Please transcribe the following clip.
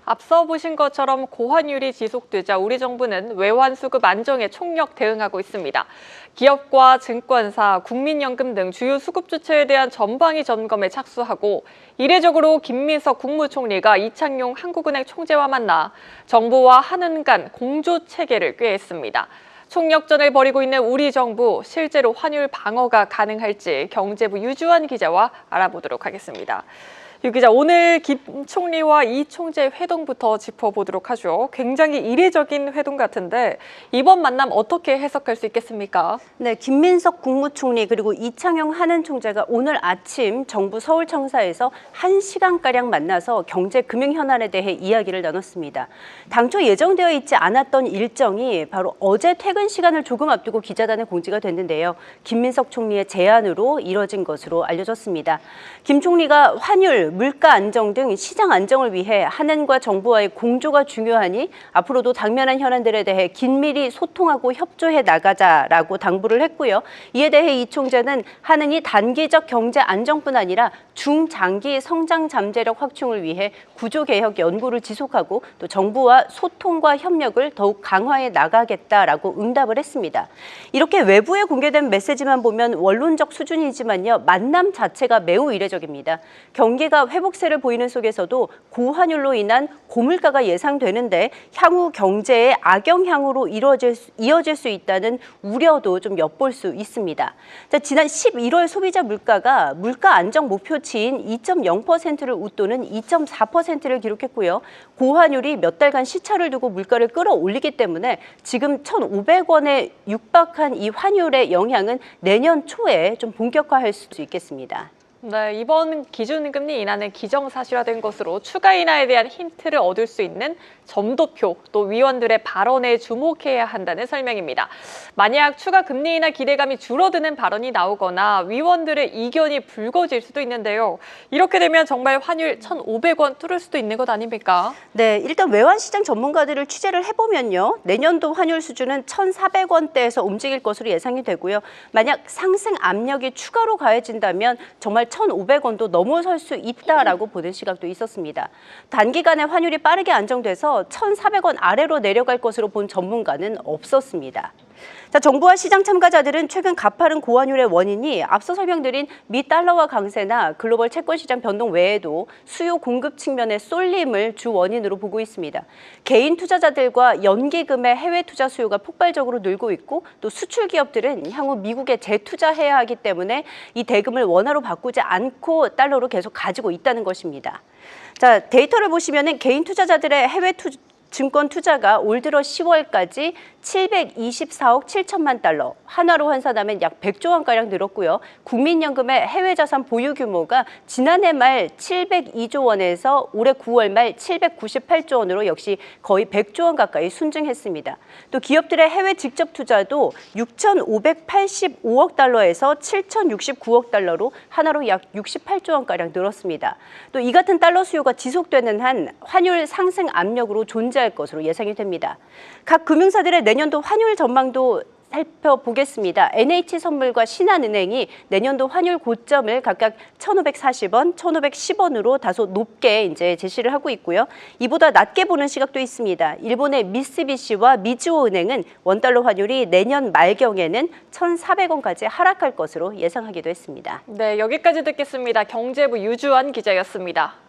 앞서 보신 것처럼 고환율이 지속되자 우리 정부는 외환 수급 안정에 총력 대응하고 있습니다. 기업과 증권사, 국민연금 등 주요 수급 주체에 대한 전방위 점검에 착수하고 이례적으로 김민석 국무총리가 이창용 한국은행 총재와 만나 정부와 한은 간 공조 체계를 꾀했습니다. 총력전을 벌이고 있는 우리 정부, 실제로 환율 방어가 가능할지 경제부 유주환 기자와 알아보도록 하겠습니다. 유 기자, 오늘 김 총리와 이 총재 회동부터 짚어보도록 하죠. 굉장히 이례적인 회동 같은데 이번 만남 어떻게 해석할 수 있겠습니까? 네, 김민석 국무총리 그리고 이창용 한은 총재가 오늘 아침 정부 서울청사에서 1시간가량 만나서 경제 금융 현안에 대해 이야기를 나눴습니다. 당초 예정되어 있지 않았던 일정이 바로 어제 퇴근 시간을 조금 앞두고 기자단에 공지가 됐는데요. 김민석 총리의 제안으로 이뤄진 것으로 알려졌습니다. 김 총리가 환율, 물가 안정 등 시장 안정을 위해 한은과 정부와의 공조가 중요하니 앞으로도 당면한 현안들에 대해 긴밀히 소통하고 협조해 나가자라고 당부를 했고요. 이에 대해 이 총재는 한은이 단기적 경제 안정뿐 아니라 중장기 성장 잠재력 확충을 위해 구조개혁 연구를 지속하고 또 정부와 소통과 협력을 더욱 강화해 나가겠다라고 응답을 했습니다. 이렇게 외부에 공개된 메시지만 보면 원론적 수준이지만요. 만남 자체가 매우 이례적입니다. 경기가 회복세를 보이는 속에서도 고환율로 인한 고물가가 예상되는데 향후 경제의 악영향으로 이어질 수 있다는 우려도 좀 엿볼 수 있습니다. 자, 지난 11월 소비자 물가가 물가 안정 목표치인 2.0%를 웃도는 2.4%를 기록했고요. 고환율이 몇 달간 시차를 두고 물가를 끌어올리기 때문에 지금 1,500원에 육박한 이 환율의 영향은 내년 초에 좀 본격화할 수 있겠습니다. 네, 이번 기준금리 인하는 기정사실화된 것으로 추가 인하에 대한 힌트를 얻을 수 있는 점도표, 또 위원들의 발언에 주목해야 한다는 설명입니다. 만약 추가 금리 인하 기대감이 줄어드는 발언이 나오거나 위원들의 이견이 불거질 수도 있는데요. 이렇게 되면 정말 환율 1,500원 뚫을 수도 있는 것 아닙니까? 네, 일단 외환시장 전문가들을 취재를 해보면요. 내년도 환율 수준은 1,400원대에서 움직일 것으로 예상이 되고요. 만약 상승 압력이 추가로 가해진다면 정말 1,500원도 넘어설 수 있다라고 보는 시각도 있었습니다. 단기간에 환율이 빠르게 안정돼서 1,400원 아래로 내려갈 것으로 본 전문가는 없었습니다. 자, 정부와 시장 참가자들은 최근 가파른 고환율의 원인이 앞서 설명드린 미 달러화 강세나 글로벌 채권 시장 변동 외에도 수요 공급 측면의 쏠림을 주 원인으로 보고 있습니다. 개인 투자자들과 연기금의 해외 투자 수요가 폭발적으로 늘고 있고 또 수출 기업들은 향후 미국에 재투자해야 하기 때문에 이 대금을 원화로 바꾸지 않고 달러로 계속 가지고 있다는 것입니다. 자, 데이터를 보시면은 개인 투자자들의 해외 증권 투자가 올 들어 10월까지 724억 7천만 달러, 한화로 환산하면 약 100조 원가량 늘었고요. 국민연금의 해외 자산 보유 규모가 지난해 말 702조 원에서 올해 9월 말 798조 원으로 역시 거의 100조 원 가까이 순증했습니다. 또 기업들의 해외 직접 투자도 6,585억 달러에서 7,069억 달러로 한화로 약 68조 원가량 늘었습니다. 또 이 같은 달러 수요가 지속되는 한 환율 상승 압력으로 존재할 것으로 예상이 됩니다. 각 금융사들의 내년도 환율 전망도 살펴보겠습니다. NH선물과 신한은행이 내년도 환율 고점을 각각 1,540원, 1,510원으로 다소 높게 이제 제시를 하고 있고요. 이보다 낮게 보는 시각도 있습니다. 일본의 미쓰비시와 미즈호은행은 원달러 환율이 내년 말경에는 1,400원까지 하락할 것으로 예상하기도 했습니다. 네, 여기까지 듣겠습니다. 경제부 유주환 기자였습니다.